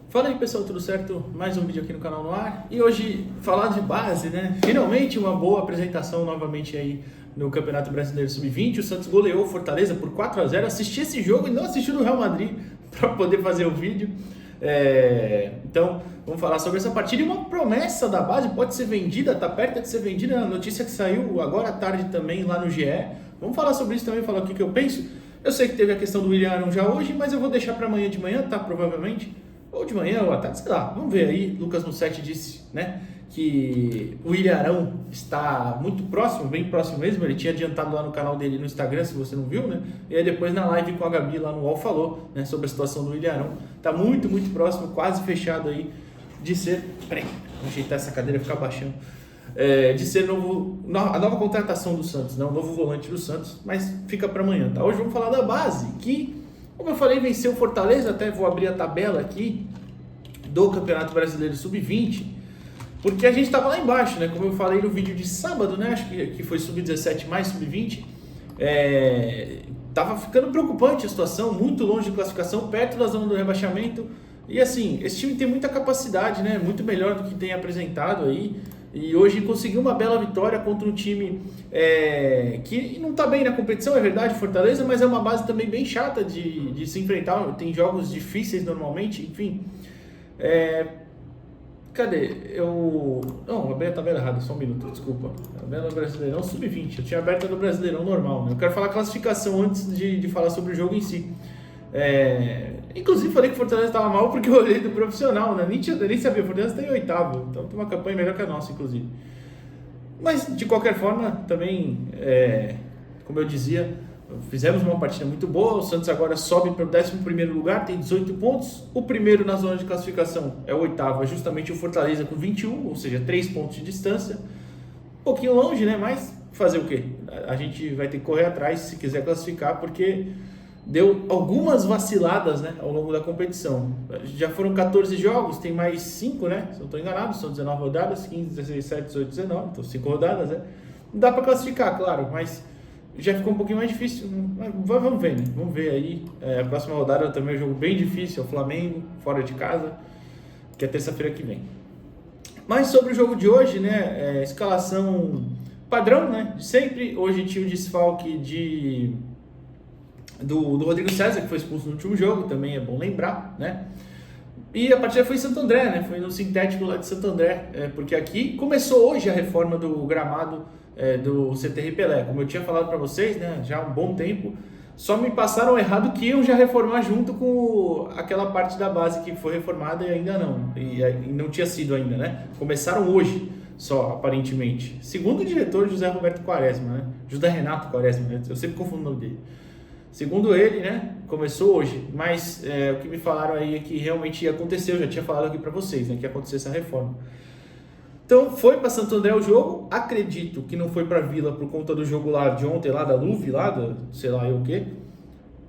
Fala aí pessoal, tudo certo? Mais um vídeo aqui no canal no ar. E hoje falar de base, né? Finalmente uma boa apresentação novamente aí no Campeonato Brasileiro Sub-20. O Santos goleou o Fortaleza por 4-0. Assisti esse jogo e não assisti no Real Madrid para poder fazer o vídeo. Então vamos falar sobre essa partida. E uma promessa da base pode ser vendida, tá perto de ser vendida. A notícia que saiu agora à tarde também lá no GE. Vamos falar sobre isso também, falar o que eu penso. Eu sei que teve a questão do William Arão já hoje, mas eu vou deixar para amanhã de manhã, tá? Provavelmente. Ou de manhã ou à tarde, sei lá, vamos ver aí. Lucas Mussetti disse, né, que o William Arão está muito próximo, bem próximo mesmo. Ele tinha adiantado lá no canal dele no Instagram, se você não viu, né? E aí depois na live com a Gabi lá no UOL falou, né, sobre a situação do William Arão. Tá muito, muito próximo, quase fechado aí de ser... Peraí, vou ajeitar essa cadeira e ficar baixando. De ser a nova contratação do Santos, né? O novo volante do Santos, mas fica para amanhã, tá? Hoje vamos falar da base, que, como eu falei, venceu o Fortaleza. Até vou abrir a tabela aqui do Campeonato Brasileiro Sub-20, porque a gente estava lá embaixo, né? Como eu falei no vídeo de sábado, né? Acho que foi Sub-17 mais Sub-20. Tava ficando preocupante a situação, muito longe de classificação, perto da zona do rebaixamento. E assim, esse time tem muita capacidade, né? Muito melhor do que tem apresentado aí. E hoje conseguiu uma bela vitória contra um time que não está bem na competição, é verdade, Fortaleza, mas é uma base também bem chata de se enfrentar. Tem jogos difíceis normalmente, enfim. Cadê? Não, abri a tabela errada, só um minuto, desculpa. Tabela Brasileirão Sub-20, eu tinha aberta no Brasileirão normal, né? Eu quero falar classificação antes de falar sobre o jogo em si. Inclusive falei que o Fortaleza estava mal porque eu olhei do profissional, né? Nem sabia, o Fortaleza está em oitavo, então tem uma campanha melhor que a nossa, inclusive. Mas de qualquer forma, também, como eu dizia, fizemos uma partida muito boa. O Santos agora sobe para o 11º lugar, tem 18 pontos. O primeiro na zona de classificação é o oitavo, é justamente o Fortaleza com 21, ou seja, 3 pontos de distância. Um pouquinho longe, né? Mas fazer o quê? A gente vai ter que correr atrás se quiser classificar, porque deu algumas vaciladas, né, ao longo da competição. Já foram 14 jogos, tem mais 5, né? Se não estou enganado, são 19 rodadas, 15, 16, 17, 18, 19, então 5 rodadas, né? Não dá para classificar, claro, mas já ficou um pouquinho mais difícil. Vamos ver, né? Vamos ver aí. A próxima rodada também é um jogo bem difícil, é o Flamengo, fora de casa, que é terça-feira que vem. Mas sobre o jogo de hoje, né, escalação padrão, né, de sempre. Hoje tinha o desfalque do Rodrigo César, que foi expulso no último jogo, também é bom lembrar, né? E a partida foi em Santo André, né? Foi no sintético lá de Santo André, porque aqui começou hoje a reforma do gramado do CTR Pelé. Como eu tinha falado para vocês, né, já há um bom tempo, só me passaram errado que iam já reformar junto com aquela parte da base que foi reformada e ainda não, e não tinha sido ainda, né? Começaram hoje só, aparentemente. Segundo o diretor José Roberto Quaresma, né? José Renato Quaresma, né? Eu sempre confundo o nome dele. Segundo ele, né, começou hoje, mas o que me falaram aí é que realmente aconteceu. Eu já tinha falado aqui para vocês, né, que ia acontecer essa reforma. Então foi para Santo André o jogo. Acredito que não foi para Vila por conta do jogo lá de ontem, lá da Luve, lá da sei lá eu o quê.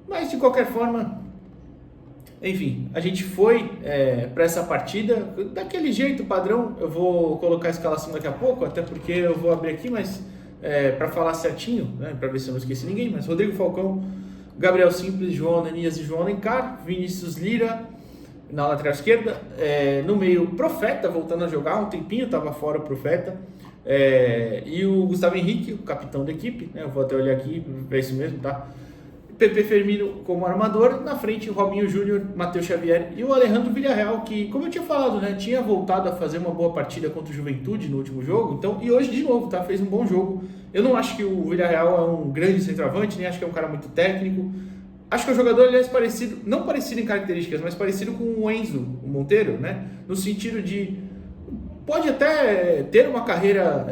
Mas de qualquer forma, enfim, a gente foi para essa partida daquele jeito padrão. Eu vou colocar a escalação daqui a pouco, até porque eu vou abrir aqui, mas para falar certinho, né, para ver se eu não esqueci ninguém. Mas Rodrigo Falcão, Gabriel Simples, João Ananias e João Alencar, Vinícius Lira na lateral esquerda, no meio Profeta voltando a jogar, um tempinho estava fora o Profeta, e o Gustavo Henrique, o capitão da equipe, né? Eu vou até olhar aqui, é isso mesmo, tá? Pepe Firmino como armador, na frente o Robinho Júnior, Matheus Xavier e o Alejandro Villarreal, que, como eu tinha falado, né, tinha voltado a fazer uma boa partida contra o Juventude no último jogo, então, e hoje de novo, tá? Fez um bom jogo. Eu não acho que o Villarreal é um grande centroavante, nem acho que é um cara muito técnico. Acho que o jogador, aliás, parecido, não parecido em características, mas parecido com o Enzo, o Monteiro, né? No sentido de, pode até ter uma carreira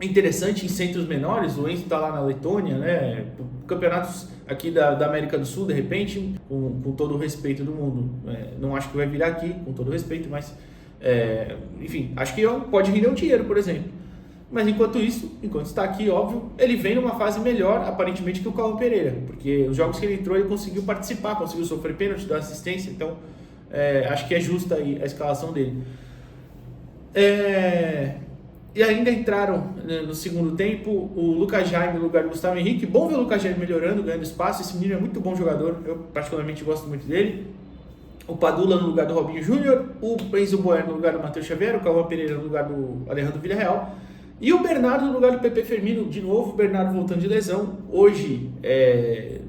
interessante em centros menores. O Enzo está lá na Letônia, né? Campeonatos aqui da América do Sul, de repente, com todo o respeito do mundo. Não acho que vai virar aqui, com todo o respeito, mas enfim, acho que pode render um dinheiro, por exemplo. Mas enquanto está aqui, óbvio, ele vem numa fase melhor, aparentemente, que o Cauã Pereira, porque os jogos que ele entrou, ele conseguiu participar, conseguiu sofrer pênalti, dar assistência, então acho que é justa aí a escalação dele. E ainda entraram, né, no segundo tempo o Lucas Jaime no lugar do Gustavo Henrique. Bom ver o Lucas Jaime melhorando, ganhando espaço. Esse menino é muito bom jogador, eu particularmente gosto muito dele. o Padula no lugar do Robinho Júnior, o Enzo Boer no lugar do Matheus Xavier, o Cauã Pereira no lugar do Alejandro Villarreal e o Bernardo no lugar do Pepe Firmino, de novo, o Bernardo voltando de lesão. Hoje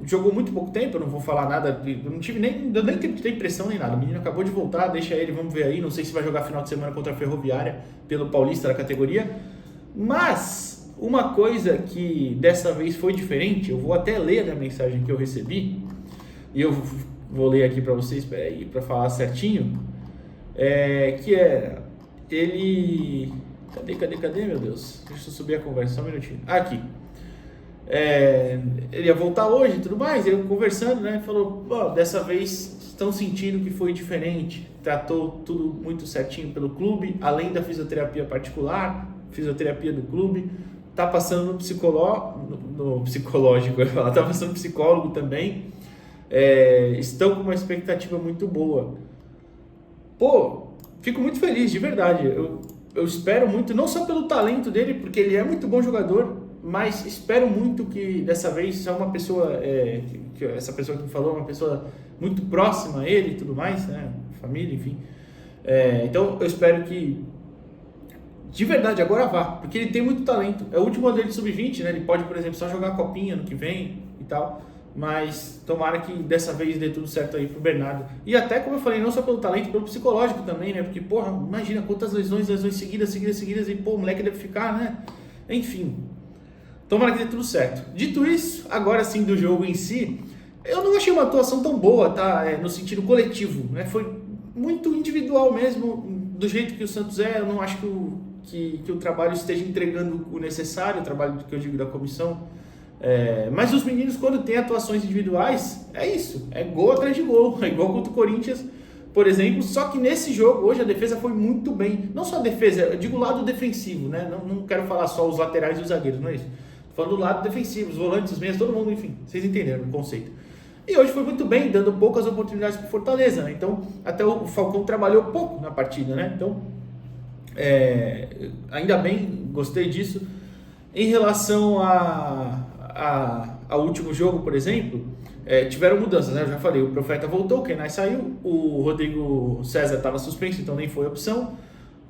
jogou muito pouco tempo, eu não vou falar nada, eu não tive nem tempo de ter impressão nem nada. O menino acabou de voltar, deixa ele, vamos ver aí, não sei se vai jogar final de semana contra a Ferroviária pelo Paulista da categoria, mas uma coisa que dessa vez foi diferente, eu vou até ler a mensagem que eu recebi, e eu vou ler aqui para vocês, peraí, para falar certinho, que era, ele... Cadê, meu Deus? Deixa eu subir a conversa, só um minutinho. Aqui. Ele ia voltar hoje e tudo mais, eu conversando, né, falou, dessa vez estão sentindo que foi diferente, tratou tudo muito certinho pelo clube, além da fisioterapia particular, fisioterapia do clube, tá passando no psicológico, eu ia falar, tá passando no psicólogo também, estão com uma expectativa muito boa. Pô, fico muito feliz, de verdade. Eu espero muito, não só pelo talento dele, porque ele é muito bom jogador, mas espero muito que dessa vez é uma pessoa, que essa pessoa que me falou, uma pessoa muito próxima a ele e tudo mais, né? Família, enfim. Então eu espero que de verdade agora vá, porque ele tem muito talento. É o último ano dele de sub-20, né? Ele pode, por exemplo, só jogar a copinha no que vem e tal. Mas tomara que dessa vez dê tudo certo aí pro Bernardo. E até, como eu falei, não só pelo talento, pelo psicológico também, né? Porque, porra, imagina quantas lesões seguidas, e, pô, o moleque deve ficar, né? Enfim, tomara que dê tudo certo. Dito isso, agora sim do jogo em si, eu não achei uma atuação tão boa, tá? No sentido coletivo, né? Foi muito individual mesmo, do jeito que o Santos é. Eu não acho que o trabalho esteja entregando o necessário, o trabalho que eu digo da comissão. Mas os meninos, quando tem atuações individuais, é isso, é gol atrás de gol, é igual contra o Corinthians, por exemplo. Só que nesse jogo, hoje, a defesa foi muito bem, não só a defesa, eu digo o lado defensivo, né? Não quero falar só os laterais e os zagueiros, não é isso, tô falando do lado defensivo, os volantes, os meias, todo mundo, enfim, vocês entenderam o conceito. E hoje foi muito bem, dando poucas oportunidades para o Fortaleza, né? Então até o Falcão trabalhou pouco na partida, né? Então ainda bem, gostei disso. Em relação ao último jogo, por exemplo, tiveram mudanças, né? Eu já falei, o Profeta voltou, o Kenai saiu, o Rodrigo César estava suspenso, então nem foi opção.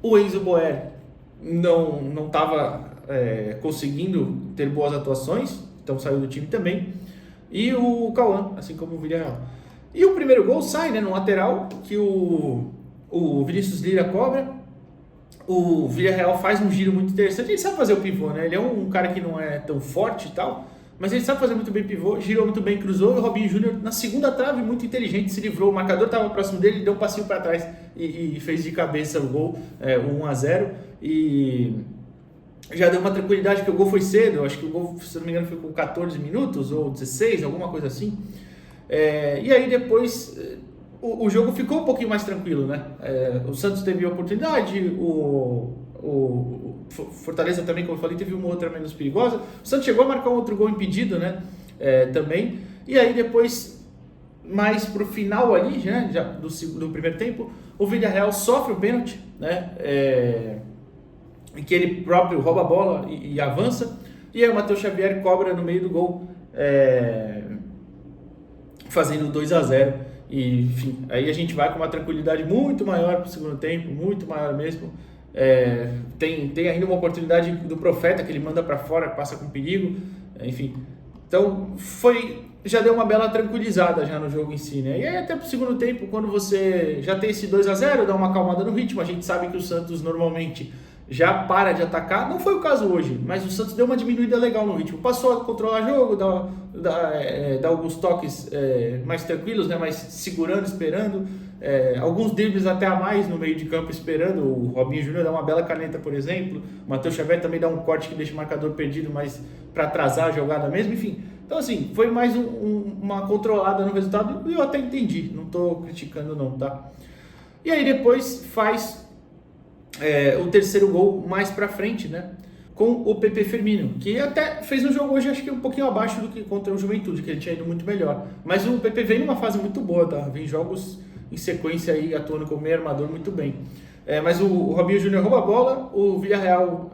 O Enzo Boer não estava conseguindo ter boas atuações, então saiu do time também. E o Cauã, assim como o Villarreal. E o primeiro gol sai, né, no lateral, que o Vinícius Lira cobra. O Villarreal faz um giro muito interessante, ele sabe fazer o pivô, né? Ele é um cara que não é tão forte e tal, mas ele sabe fazer muito bem pivô, girou muito bem, cruzou, e o Robinho Júnior na segunda trave, muito inteligente, se livrou, o marcador estava próximo dele, deu um passinho para trás e fez de cabeça o gol, o 1-0, e já deu uma tranquilidade, porque o gol foi cedo, acho que o gol, se não me engano, foi com 14 minutos, ou 16, alguma coisa assim, e aí depois... O jogo ficou um pouquinho mais tranquilo, né? O Santos teve a oportunidade, o Fortaleza também, como eu falei, teve uma outra menos perigosa. O Santos chegou a marcar um outro gol impedido, né? Também. E aí depois, mais pro final ali, né? Já do primeiro tempo, o Villarreal sofre o pênalti, né? Em que ele próprio rouba a bola e avança. E aí o Matheus Xavier cobra no meio do gol, fazendo 2-0. E, enfim, aí a gente vai com uma tranquilidade muito maior para o segundo tempo, muito maior mesmo. Tem ainda uma oportunidade do Profeta que ele manda para fora, passa com perigo, enfim. Então já deu uma bela tranquilizada já no jogo em si, né? E aí até para o segundo tempo, quando você já tem esse 2-0, dá uma acalmada no ritmo. A gente sabe que o Santos normalmente já para de atacar, não foi o caso hoje, mas o Santos deu uma diminuída legal no ritmo, passou a controlar o jogo, dar alguns toques mais tranquilos, né, mais segurando, esperando, alguns dribles até a mais no meio de campo esperando. O Robinho Júnior dá uma bela caneta, por exemplo, o Matheus Xavier também dá um corte que deixa o marcador perdido, mas para atrasar a jogada mesmo, enfim. Então assim, foi mais uma controlada no resultado, e eu até entendi, não estou criticando não, tá? E aí depois faz o terceiro gol mais pra frente, né? Com o Pepe Firmino, que até fez um jogo hoje, acho que um pouquinho abaixo do que contra o Juventude, que ele tinha ido muito melhor. Mas o Pepe vem numa fase muito boa, tá? Vem jogos em sequência aí, atuando como meio armador muito bem. Mas o Robinho Júnior rouba a bola, o Villarreal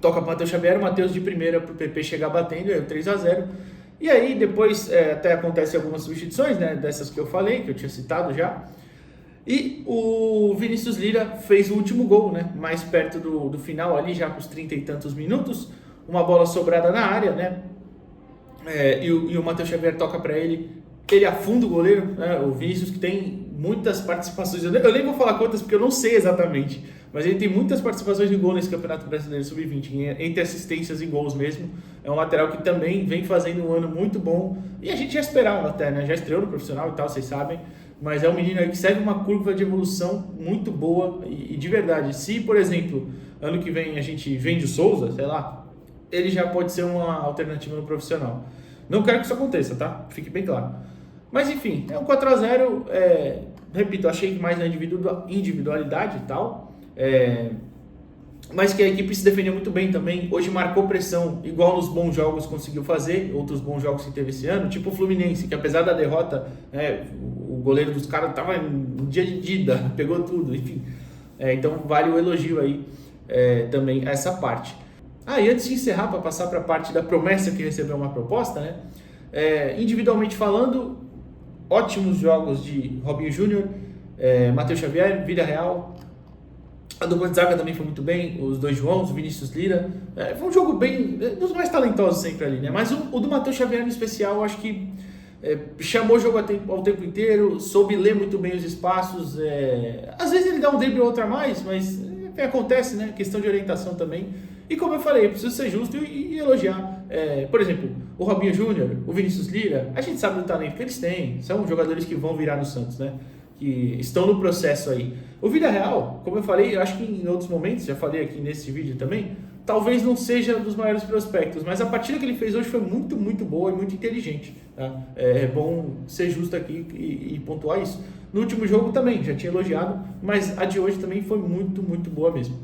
toca para o Matheus Xavier, o Matheus de primeira para o Pepe chegar batendo, aí o 3-0. E aí depois até acontece algumas substituições, né, dessas que eu falei, que eu tinha citado já. E o Vinícius Lira fez o último gol, né, mais perto do final ali, já com os 30 e tantos minutos. Uma bola sobrada na área, né, e o Matheus Xavier toca para ele afunda o goleiro, né, o Vinícius, que tem muitas participações, eu nem vou falar quantas porque eu não sei exatamente, mas ele tem muitas participações de gol nesse Campeonato Brasileiro Sub-20, entre assistências e gols mesmo. É um lateral que também vem fazendo um ano muito bom, e a gente já esperava até, né, já estreou no profissional e tal, vocês sabem, mas é um menino aí que segue uma curva de evolução muito boa, e de verdade, se, por exemplo, ano que vem a gente vende o Souza, sei lá, ele já pode ser uma alternativa no profissional. Não quero que isso aconteça, tá? Fique bem claro. Mas enfim, é um 4-0, repito, achei que mais na individualidade e tal, mas que a equipe se defendeu muito bem também. Hoje marcou pressão, igual nos bons jogos conseguiu fazer, outros bons jogos que teve esse ano, tipo o Fluminense, que apesar da derrota, o goleiro dos caras estava em dia de dida, pegou tudo, enfim. Então vale o elogio aí também a essa parte. E antes de encerrar, para passar para a parte da promessa que recebeu uma proposta, né? Individualmente falando, ótimos jogos de Robinho Júnior, Matheus Xavier, Vida Real. A dupla de zaga também foi muito bem, os dois Joãos, Vinícius Lira. Foi um jogo bem, dos mais talentosos sempre ali, né? Mas o do Matheus Xavier em especial, eu acho que chamou o jogo ao tempo inteiro, soube ler muito bem os espaços. Às vezes ele dá um drible ou outro a mais, mas acontece, né? Questão de orientação também. E como eu falei, preciso ser justo e elogiar. Por exemplo, o Robinho Júnior, o Vinícius Lira, a gente sabe do talento que eles têm, são jogadores que vão virar no Santos, né? Que estão no processo aí. O Vida Real, como eu falei, eu acho que em outros momentos, já falei aqui nesse vídeo também, talvez não seja dos maiores prospectos, mas a partida que ele fez hoje foi muito, muito boa e muito inteligente. Tá? É bom ser justo aqui e pontuar isso. No último jogo também, já tinha elogiado, mas a de hoje também foi muito, muito boa mesmo.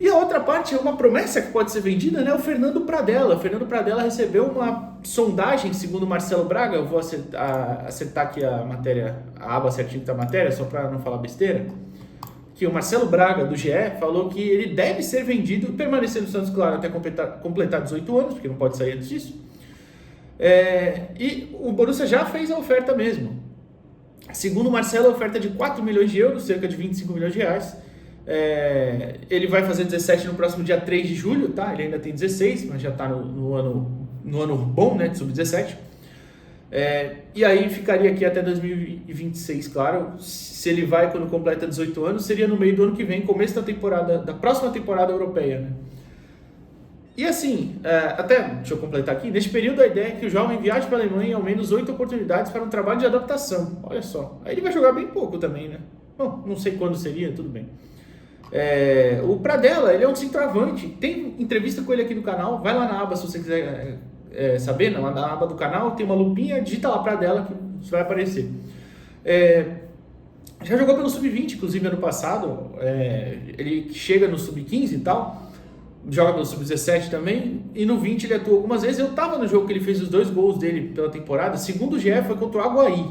E a outra parte é uma promessa que pode ser vendida, né? O Fernando Pradella. O Fernando Pradella recebeu uma sondagem, segundo Marcelo Braga. Eu vou acertar aqui a matéria, a aba certinho da matéria, só para não falar besteira. Que o Marcelo Braga, do GE, falou que ele deve ser vendido, permanecer no Santos, claro, até completar 18 anos, porque não pode sair antes disso. E o Borussia já fez a oferta mesmo. Segundo o Marcelo, a oferta é de 4 milhões de euros, cerca de 25 milhões de reais. Ele vai fazer 17 no próximo dia 3 de julho, tá? Ele ainda tem 16, mas já está no ano bom, né, de sub-17. E aí ficaria aqui até 2026, claro. Se ele vai quando completa 18 anos, seria no meio do ano que vem, começo da próxima temporada europeia, né? E assim, deixa eu completar aqui, neste período a ideia é que o jovem viaje para a Alemanha em ao menos 8 oportunidades para um trabalho de adaptação. Olha só, aí ele vai jogar bem pouco também, né? Bom, não sei quando seria, tudo bem. O Pradella, ele é um centroavante. Tem entrevista com ele aqui no canal. Vai lá na aba se você quiser saber. Na aba do canal tem uma lupinha, digita lá Pradella que isso vai aparecer. Já jogou pelo Sub-20, inclusive ano passado. Ele chega no Sub-15 e tal. Joga pelo Sub-17 também. E no 20 ele atuou algumas vezes. Eu estava no jogo que ele fez os 2 gols dele pela temporada. Segundo o GE, foi contra o Aguaí,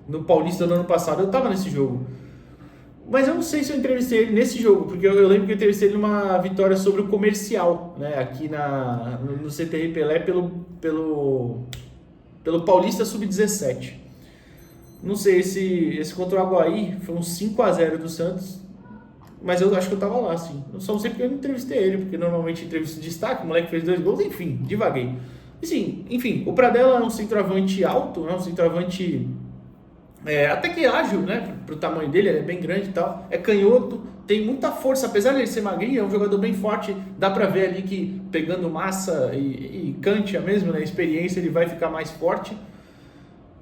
no Paulista do ano passado. Eu estava nesse jogo. Mas eu não sei se eu entrevistei ele nesse jogo, porque eu lembro que eu entrevistei ele numa vitória sobre o Comercial, né, aqui no CTR Pelé pelo Paulista Sub-17. Não sei, esse contra o Aguaí foi um 5-0 do Santos, mas eu acho que eu tava lá, sim. Eu só não sei porque eu não entrevistei ele, porque normalmente entrevisto de destaque, o moleque fez 2 gols, enfim, divaguei. Enfim, o Pradella é um centroavante alto, né, um centroavante... até que ágil, né, pro tamanho dele, ele é bem grande e tal, é canhoto, tem muita força, apesar de ele ser magrinho, é um jogador bem forte, dá pra ver ali que pegando massa e cancha mesmo, né, experiência, ele vai ficar mais forte,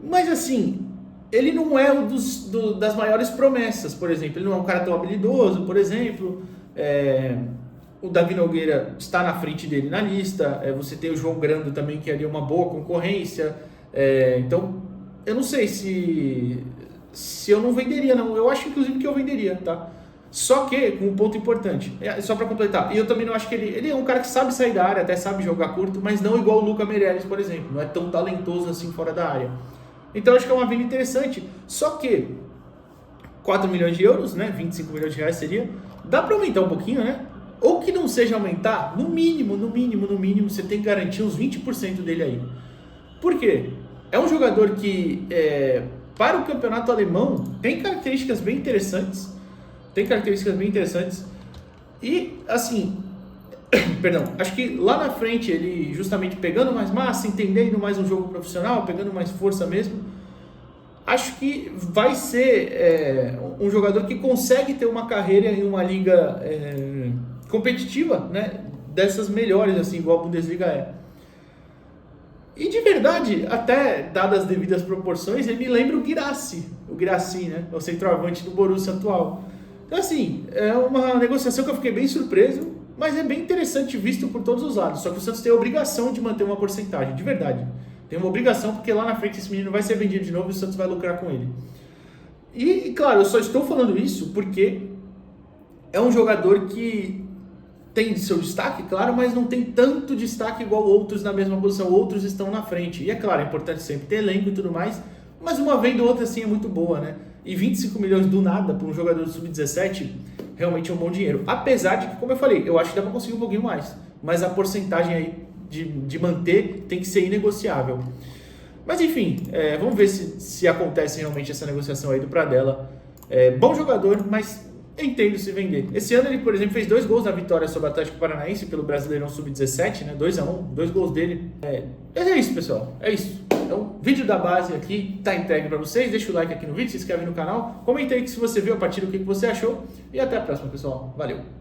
mas assim, ele não é das maiores promessas, por exemplo, ele não é um cara tão habilidoso, por exemplo, o Davi Nogueira está na frente dele na lista, você tem o João Grando também, que ali é uma boa concorrência, então... Eu não sei se eu não venderia, não. Eu acho, inclusive, que eu venderia, tá? Só que, com um ponto importante, só para completar, e eu também não acho que ele é um cara que sabe sair da área, até sabe jogar curto, mas não igual o Luca Meireles, por exemplo. Não é tão talentoso assim fora da área. Então, acho que é uma venda interessante. Só que 4 milhões de euros, né? 25 milhões de reais seria. Dá para aumentar um pouquinho, né? Ou que não seja aumentar, no mínimo, você tem que garantir uns 20% dele aí. Por quê? É um jogador que, para o campeonato alemão, tem características bem interessantes. E, assim, perdão, acho que lá na frente ele justamente pegando mais massa, entendendo mais um jogo profissional, pegando mais força mesmo, acho que vai ser um jogador que consegue ter uma carreira em uma liga competitiva, né, dessas melhores, assim, igual a Bundesliga é. E de verdade, até dadas as devidas proporções, ele me lembra o Guirassy, né, o centroavante do Borussia atual. Então, assim, é uma negociação que eu fiquei bem surpreso, mas é bem interessante visto por todos os lados. Só que o Santos tem a obrigação de manter uma porcentagem, de verdade. Tem uma obrigação, porque lá na frente esse menino vai ser vendido de novo e o Santos vai lucrar com ele. E claro, eu só estou falando isso porque é um jogador que tem seu destaque, claro, mas não tem tanto destaque igual outros na mesma posição. Outros estão na frente. E é claro, é importante sempre ter elenco e tudo mais, mas uma venda ou outra assim é muito boa, né? E 25 milhões do nada para um jogador do Sub-17 realmente é um bom dinheiro. Apesar de que, como eu falei, eu acho que dá para conseguir um pouquinho mais. Mas a porcentagem aí de manter tem que ser inegociável. Mas enfim, vamos ver se acontece realmente essa negociação aí do Pradella. Bom jogador, mas entendo se vender. Esse ano ele, por exemplo, fez 2 gols na vitória sobre o Atlético Paranaense pelo Brasileirão Sub-17, né? 2-1, 2 gols dele. É isso, pessoal. É isso. Então, vídeo da base aqui tá entregue para vocês. Deixa o like aqui no vídeo, se inscreve no canal. Comenta aí se você viu a partida, o que você achou. E até a próxima, pessoal. Valeu!